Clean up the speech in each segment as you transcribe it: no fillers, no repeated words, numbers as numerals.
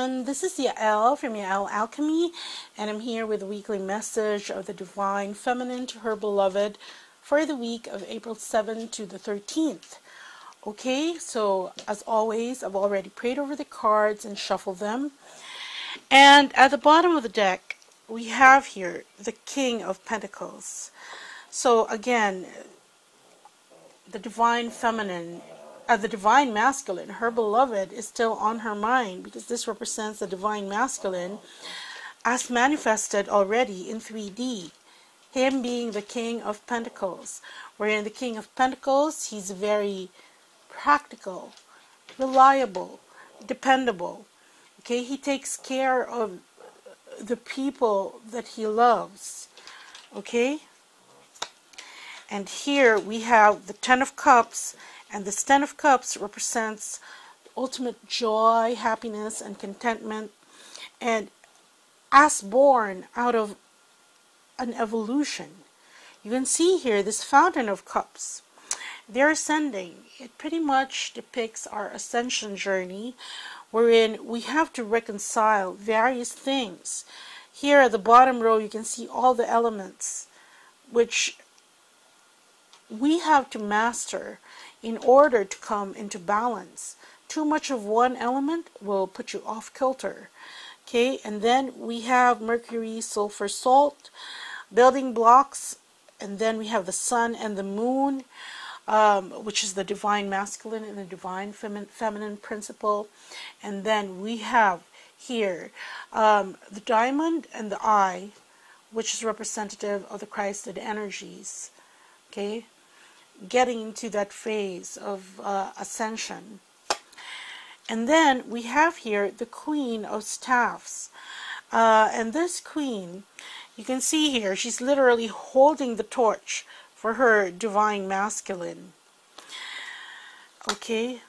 everyone, this is Yael from Yael Alchemy, and I'm here with a weekly message of the Divine Feminine to her beloved for the week of April 7th to the 13th. Okay, so as always, I've already prayed over the cards and shuffled them. And at the bottom of the deck, we have here the King of Pentacles. So again, the Divine Feminine, the Divine Masculine, her beloved, is still on her mind, because this represents the Divine Masculine as manifested already in 3D. Him being the King of Pentacles, wherein the King of Pentacles, he's very practical, reliable, dependable. Okay, he takes care of the people that he loves. Okay, and here we have the Ten of Cups. And this Ten of Cups represents ultimate joy, happiness, and contentment. And as born out of an evolution, you can see here this Fountain of Cups. They're ascending. It pretty much depicts our ascension journey, wherein we have to reconcile various things. Here at the bottom row, you can see all the elements, which we have to master in order to come into balance. Too much of one element will put you off kilter. Okay, and then we have Mercury, sulfur, salt, building blocks, and then we have the sun and the moon, which is the Divine Masculine and the Divine Feminine principle. And then we have here the diamond and the eye, which is representative of the Christed energies. Okay, getting into that phase of ascension. And then we have here the Queen of Staffs. And this queen, you can see here, she's literally holding the torch for her Divine Masculine. Okay,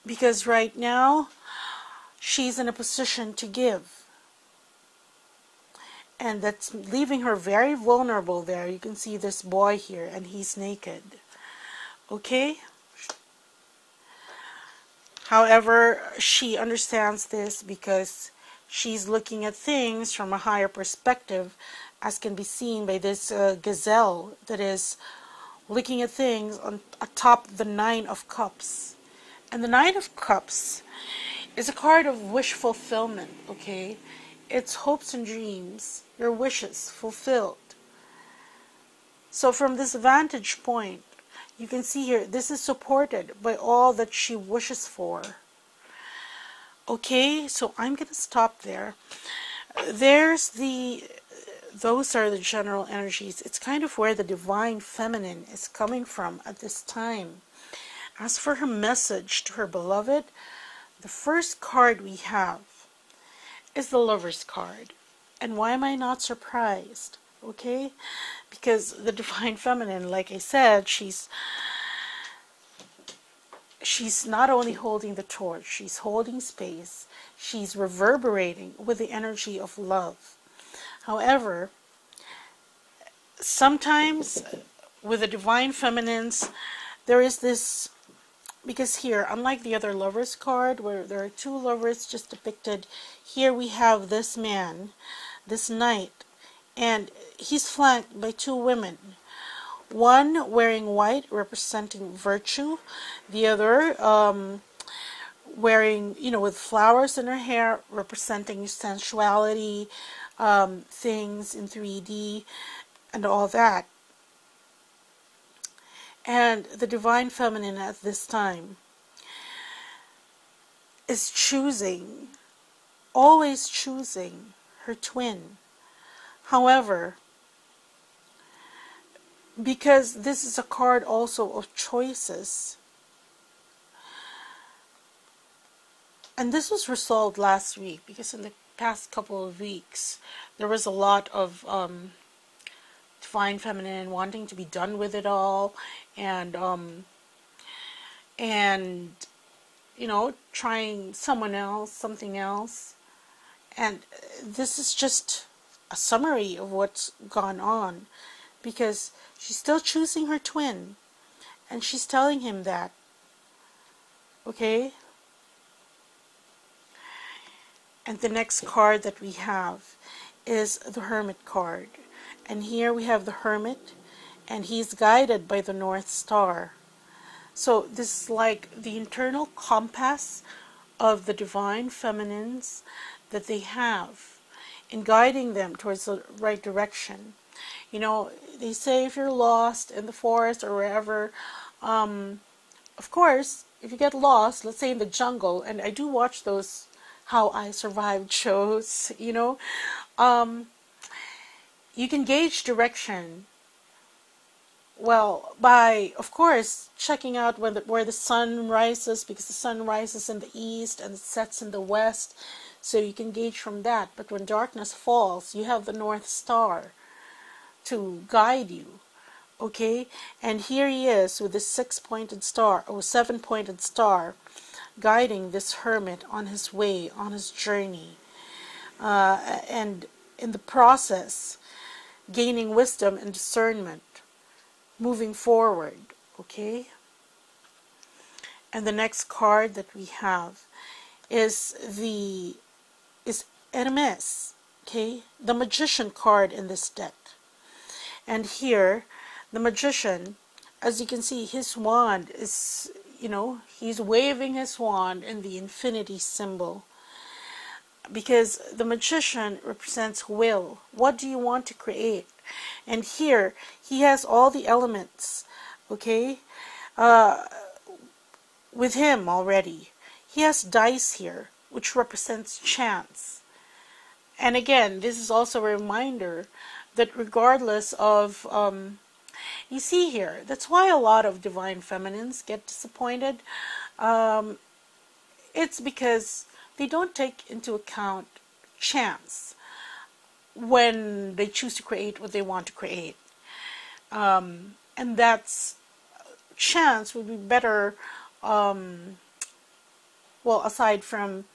because right now she's in a position to give. And that's leaving her very vulnerable there. You can see this boy here, and he's naked. Okay? However, she understands this because she's looking at things from a higher perspective, as can be seen by this gazelle that is looking at things on atop the Nine of Cups. And the Nine of Cups is a card of wish fulfillment, okay? It's hopes and dreams, your wishes fulfilled. So from this vantage point, you can see here, this is supported by all that she wishes for. Okay, so I'm going to stop there. Those are the general energies. It's kind of where the Divine Feminine is coming from at this time. As for her message to her beloved, the first card we have is the Lover's card. And why am I not surprised? Okay, because the Divine Feminine, like I said, she's not only holding the torch, she's holding space, she's reverberating with the energy of love. However, sometimes with the Divine Feminines, there is this, because here, unlike the other Lovers card, where there are two lovers just depicted, here we have this man, this knight, and he's flanked by two women. One wearing white, representing virtue. The other wearing, with flowers in her hair, representing sensuality, things in 3D, and all that. And the Divine Feminine at this time is choosing, always choosing her twin. However, because this is a card also of choices, and this was resolved last week, because in the past couple of weeks there was a lot of Divine Feminine wanting to be done with it all, and trying someone else, something else. And this is just a summary of what's gone on, because she's still choosing her twin, and she's telling him that. Okay? And the next card that we have is the Hermit card. And here we have the Hermit, and he's guided by the North Star. So this is like the internal compass of the divine feminines that they have in guiding them towards the right direction. You know, they say if you're lost in the forest or wherever, of course, if you get lost, let's say in the jungle, and I do watch those How I Survived shows, you know, you can gauge direction, well, by, of course, checking out where the sun rises, because the sun rises in the east and it sets in the west, so you can gauge from that. But when darkness falls, you have the North Star to guide you, okay? And here he is with this 6-pointed star, or 7-pointed star, guiding this hermit on his way, on his journey, and in the process, gaining wisdom and discernment, moving forward, okay? And the next card that we have is Hermes, okay? The Magician card in this deck. And here, the Magician, as you can see, his wand is, you know, he's waving his wand in the infinity symbol. Because the Magician represents will. What do you want to create? And here, he has all the elements, okay, with him already. He has dice here, which represents chance. And again, this is also a reminder that regardless of, you see here, that's why a lot of divine feminines get disappointed. It's because they don't take into account chance when they choose to create what they want to create. And that's, chance would be better, well, aside from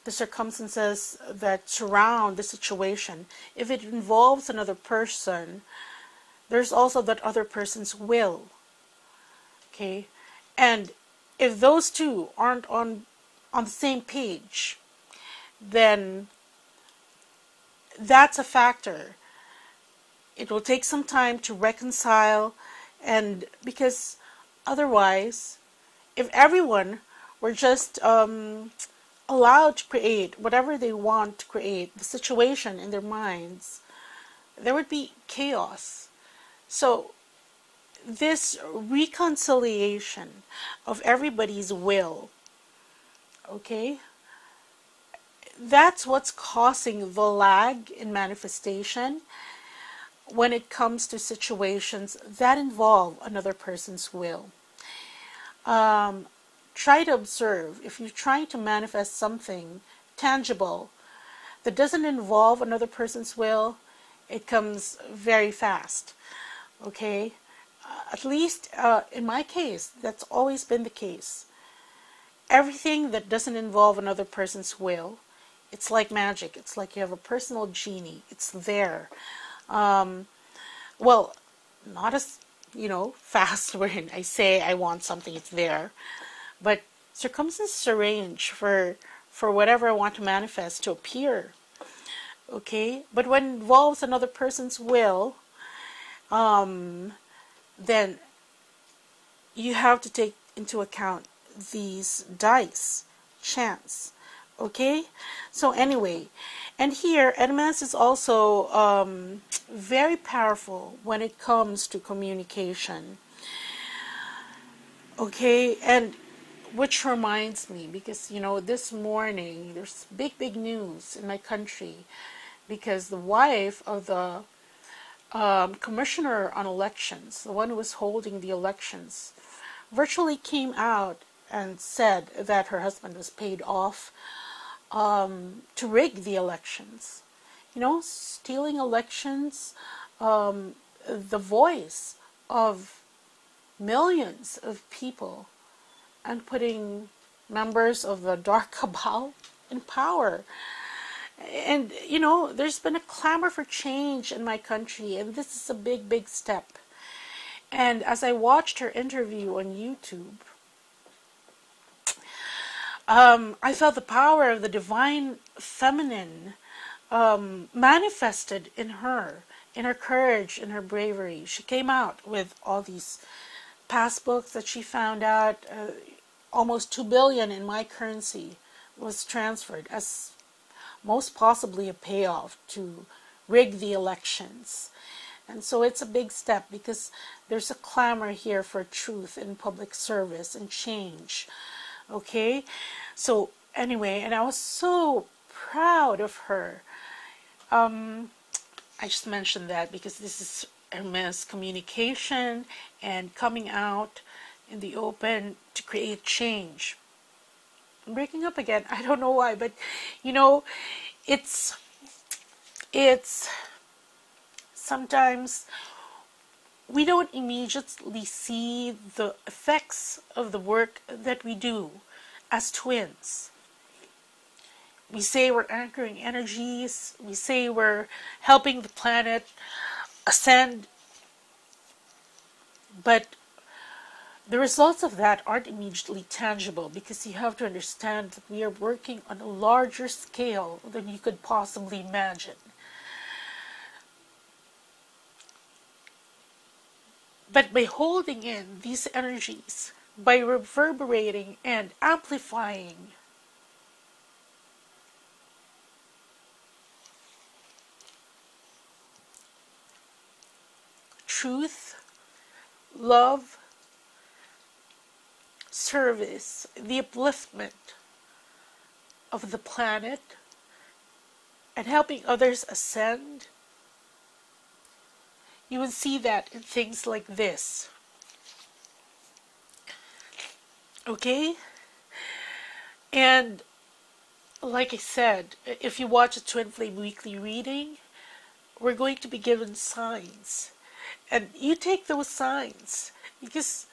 the circumstances that surround the situation. If it involves another person, there's also that other person's will, okay? And if those two aren't on the same page, then that's a factor. It will take some time to reconcile, and because otherwise, if everyone were just allowed to create whatever they want to create, the situation in their minds, there would be chaos. So this reconciliation of everybody's will, okay, that's what's causing the lag in manifestation when it comes to situations that involve another person's will. Try to observe, if you're trying to manifest something tangible that doesn't involve another person's will, it comes very fast, okay? At least in my case, that's always been the case. Everything that doesn't involve another person's will, it's like magic. It's like you have a personal genie. It's there. Well, not as, you know, fast when I say I want something, it's there. But circumstances arrange for whatever I want to manifest to appear. Okay? But when it involves another person's will, then you have to take into account these dice, chance. Okay? So anyway, and here Hermes is also very powerful when it comes to communication. Okay? And which reminds me, because, you know, this morning there's big news in my country, because the wife of the commissioner on elections, the one who was holding the elections, virtually came out and said that her husband was paid off to rig the elections. You know, stealing elections, the voice of millions of people, and putting members of the dark cabal in power. And, you know, there's been a clamor for change in my country, and this is a big step. And as I watched her interview on YouTube, I felt the power of the divine feminine manifested in her courage, in her bravery. She came out with all these past books that she found out. Almost 2 billion in my currency was transferred as most possibly a payoff to rig the elections. And so it's a big step because there's a clamor here for truth and public service and change. Okay? So anyway, and I was so proud of her. I just mentioned that because this is Hermes communication and coming out in the open to create change. I'm breaking up again. I don't know why, but you know, it's sometimes we don't immediately see the effects of the work that we do as twins. We say we're anchoring energies, we say we're helping the planet ascend, but the results of that aren't immediately tangible because you have to understand that we are working on a larger scale than you could possibly imagine. But by holding in these energies, by reverberating and amplifying, truth, love, service, the upliftment of the planet, and helping others ascend, you will see that in things like this. Okay? And like I said, if you watch a Twin Flame weekly reading, we're going to be given signs. And you take those signs because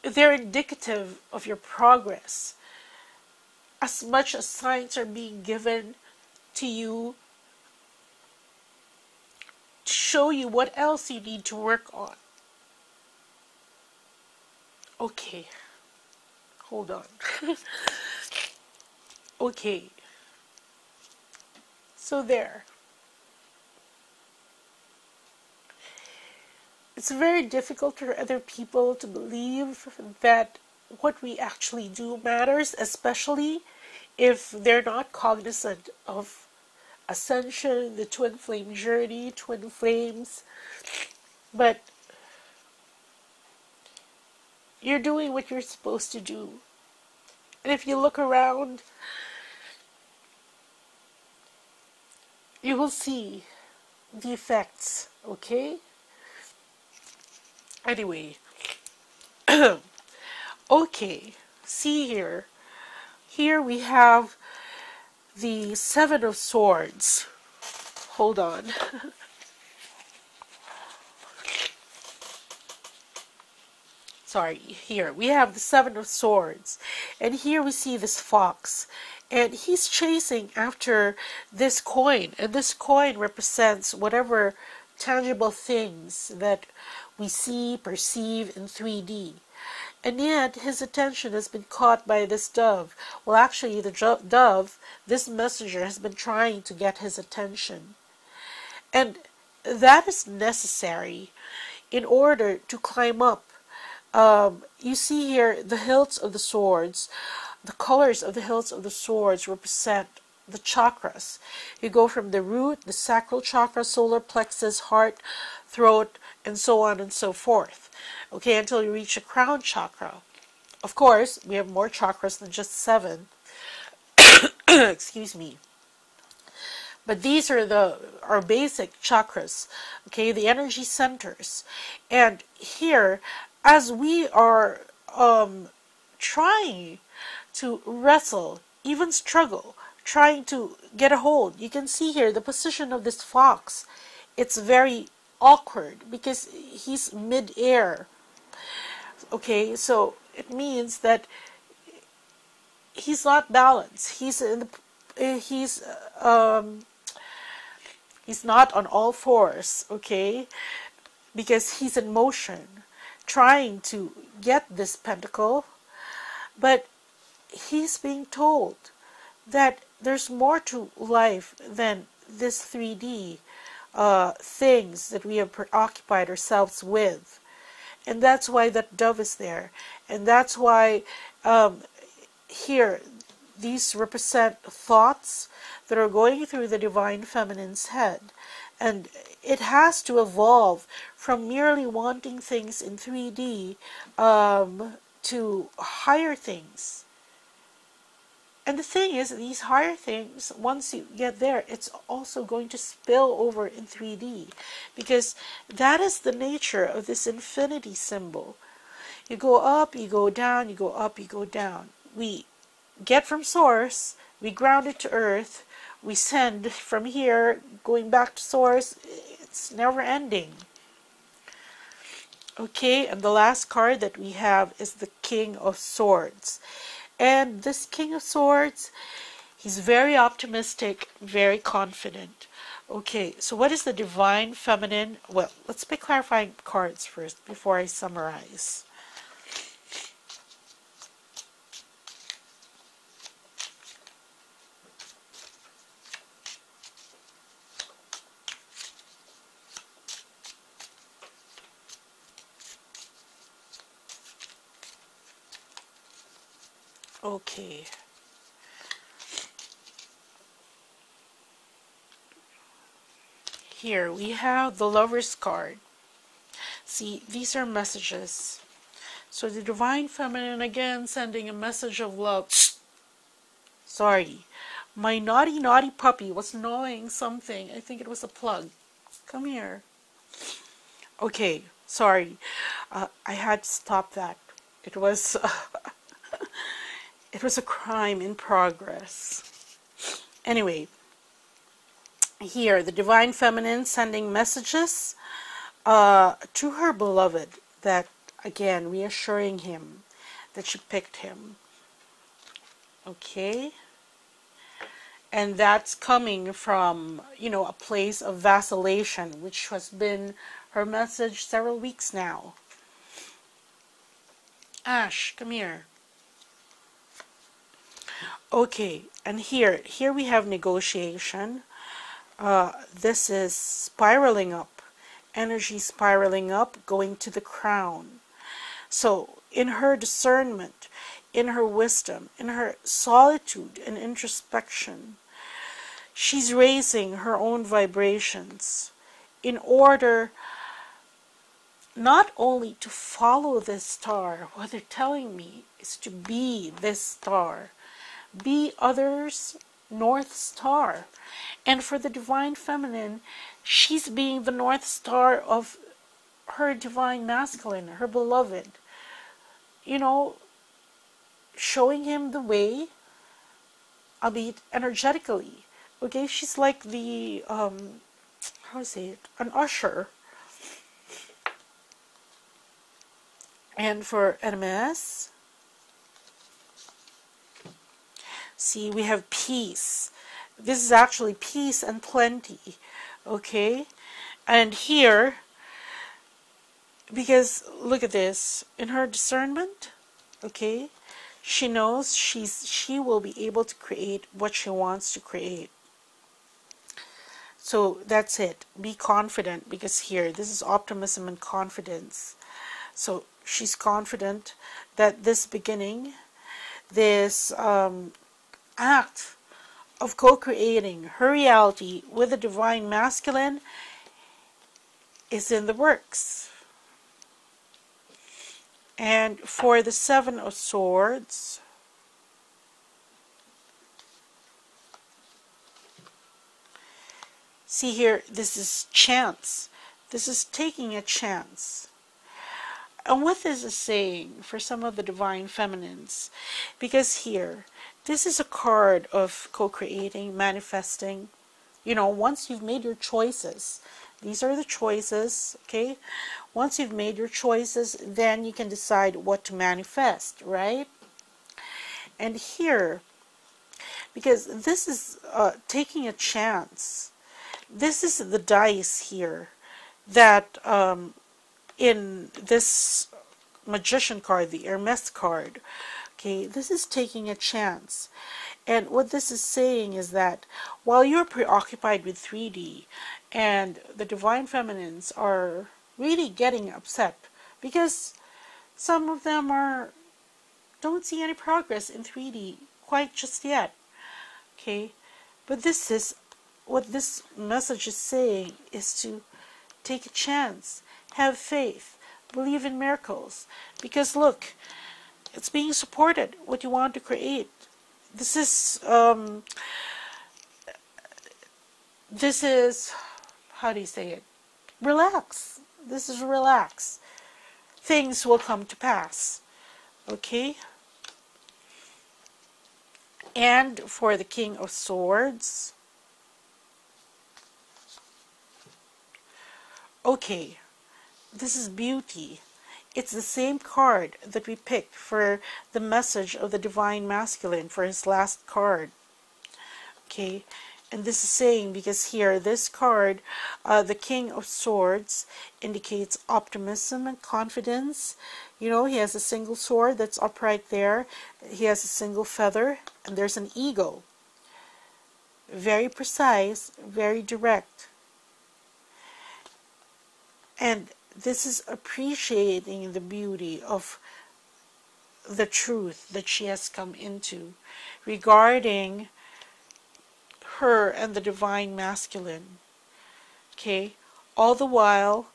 they're indicative of your progress. As much as signs are being given to you to show you what else you need to work on. Okay. Hold on. Okay. So there. It's very difficult for other people to believe that what we actually do matters, especially if they're not cognizant of ascension, the twin flame journey, twin flames. But you're doing what you're supposed to do. And if you look around, you will see the effects, okay? Anyway, okay, see here. Here we have the Seven of Swords. Hold on. Sorry, here we have the Seven of Swords. And here we see this fox. And he's chasing after this coin. And this coin represents whatever tangible things that we see, perceive in 3D. And yet his attention has been caught by this dove. Well, actually the dove, this messenger, has been trying to get his attention. And that is necessary in order to climb up. You see here the hilts of the swords. The colors of the hilts of the swords represent the chakras. You go from the root, the sacral chakra, solar plexus, heart, throat, and so on and so forth. Okay, until you reach the crown chakra. Of course, we have more chakras than just 7. Excuse me. But these are our basic chakras, okay, the energy centers. And here, as we are trying to wrestle, even struggle, trying to get a hold, you can see here the position of this fox. It's very awkward because he's mid-air. Okay, so it means that he's not balanced. He's not on all fours, okay, because he's in motion trying to get this pentacle. But he's being told that there's more to life than this 3D things that we have preoccupied ourselves with. And that's why that dove is there. And that's why here, these represent thoughts that are going through the Divine Feminine's head. And it has to evolve from merely wanting things in 3D to higher things. And the thing is, these higher things, once you get there, it's also going to spill over in 3D. Because that is the nature of this infinity symbol. You go up, you go down, you go up, you go down. We get from source, we ground it to earth, we send from here, going back to source. It's never ending. Okay, and the last card that we have is the King of Swords. And this King of Swords, he's very optimistic, very confident. Okay, so what is the Divine Feminine? Well, let's pick clarifying cards first before I summarize. Okay. Here we have the Lover's card. See, these are messages. So the Divine Feminine again sending a message of love. Sorry. My naughty puppy was gnawing something. I think it was a plug. Come here. Okay, sorry. I had to stop that. It was... It was a crime in progress. Anyway, here, the Divine Feminine sending messages to her beloved that, again, reassuring him that she picked him. Okay? And that's coming from, you know, a place of vacillation, which has been her message several weeks now. Ash, come here. Okay, and here we have negotiation. This is spiraling up, energy spiraling up, going to the crown. So in her discernment, in her wisdom, in her solitude and introspection, she's raising her own vibrations in order not only to follow this star. What they're telling me is to be this star. Be others' North Star. And for the Divine Feminine, she's being the North Star of her Divine Masculine, her beloved. You know, showing him the way, albeit energetically. Okay, she's like the, how to say it, an usher. And for NMS, see, we have peace. This is actually peace and plenty. Okay? And here, because look at this, in her discernment, okay, she knows she will be able to create what she wants to create. So that's it. Be confident, because here, this is optimism and confidence. So she's confident that this beginning, this act of co-creating her reality with the Divine Masculine is in the works. And for the Seven of Swords, see here, this is chance. This is taking a chance. And what this is saying for some of the Divine Feminines, because here, this is a card of co-creating, manifesting. You know, once you've made your choices, these are the choices, okay? Once you've made your choices, then you can decide what to manifest, right? And here, because this is taking a chance, this is the dice here that in this Magician card, the Hermes card, Okay, this is taking a chance. And what this is saying is that while you're preoccupied with 3D and the divine feminines are really getting upset because some of them don't see any progress in 3D quite just yet. Okay, but this is what this message is saying, is to take a chance, have faith, believe in miracles, because look, it's being supported, what you want to create. This is how do you say it? Relax. This is relax. Things will come to pass. Okay? And for the King of Swords, okay, this is beauty. It's the same card that we picked for the message of the Divine Masculine, for his last card. Okay, and this is saying, because here, this card, the King of Swords, indicates optimism and confidence. You know, he has a single sword that's upright there. He has a single feather, and there's an eagle. Very precise, very direct. And this is appreciating the beauty of the truth that she has come into regarding her and the Divine Masculine. Okay? All the while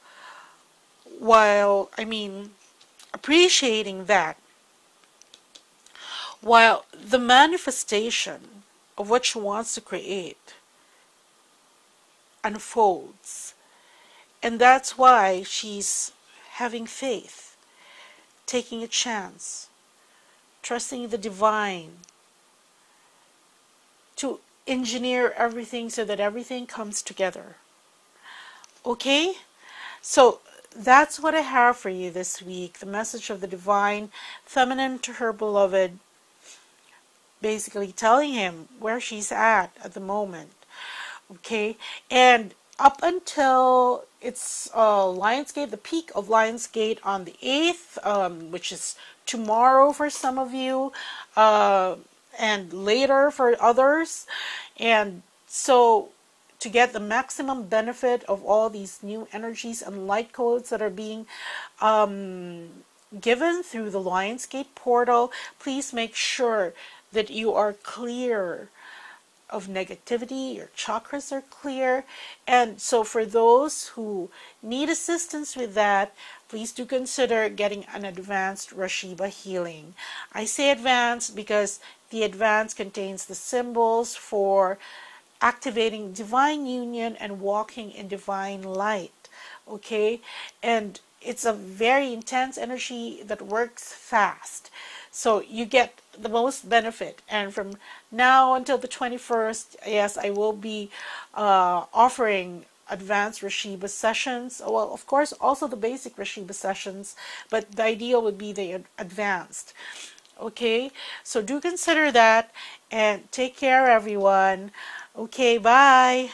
appreciating that, while the manifestation of what she wants to create unfolds. And that's why she's having faith, taking a chance, trusting the divine to engineer everything so that everything comes together. Okay? So that's what I have for you this week. The message of the Divine Feminine to her beloved, basically telling him where she's at the moment. Okay? And up until it's Lionsgate, the peak of Lionsgate on the 8th, which is tomorrow for some of you, and later for others. And so to get the maximum benefit of all these new energies and light codes that are being given through the Lionsgate portal, please make sure that you are clear of negativity, your chakras are clear. And so for those who need assistance with that, please do consider getting an advanced RASHEEBA healing. I say advanced because the advanced contains the symbols for activating divine union and walking in divine light. Okay? And it's a very intense energy that works fast. So you get the most benefit. And from now until the 21st, yes, I will be offering advanced RASHEEBA sessions. Well, of course, also the basic RASHEEBA sessions, but the ideal would be the advanced. Okay, so do consider that, and take care, everyone. Okay, bye.